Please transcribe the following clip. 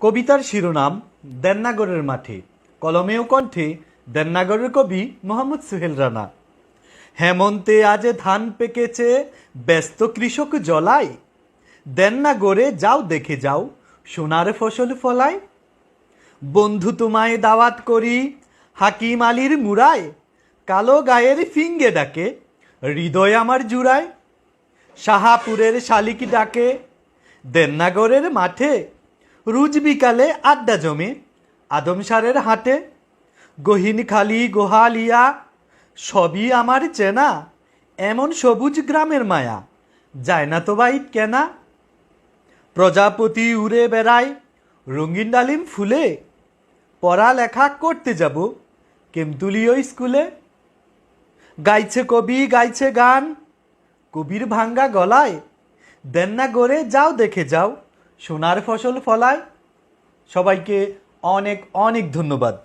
কবিতার শিরোনাম দেননাগরের মাঠে, কলমে ও কণ্ঠে দেননাগরের কবি মোহাম্মদ সোহেল রানা। হেমন্তে আজ ধান পেকেছে, ব্যস্ত কৃষক জলায়, দেননাগরে যাও দেখে যাও, সোনার ফসল ফলায়। বন্ধু তোমায় দাওয়াত করি হাকিম আলীর মুরায়, কালো গায়ের ফিঙ্গে ডাকে, হৃদয় আমার জুড়ায়। শাহাপুরের শালিক ডাকে দেননাগরের মাঠে, রুজ বিকালে আড্ডা জমে আদমসারের হাটে। গহীনখালি গোহালিয়া সবই আমার চেনা, এমন সবুজ গ্রামের মায়া যায় না তো বাইত কেনা। প্রজাপতি উড়ে বেড়ায় রঙিন ডালিম ফুলে, পড়ালেখা করতে যাব কেমতুলিও স্কুলে। গাইছে কবি গাইছে গান কবির ভাঙ্গা গলায়, দেননাগরে যাও দেখে যাও, সোনার ফসল ফলায়। সবাইকে অনেক অনেক ধন্যবাদ।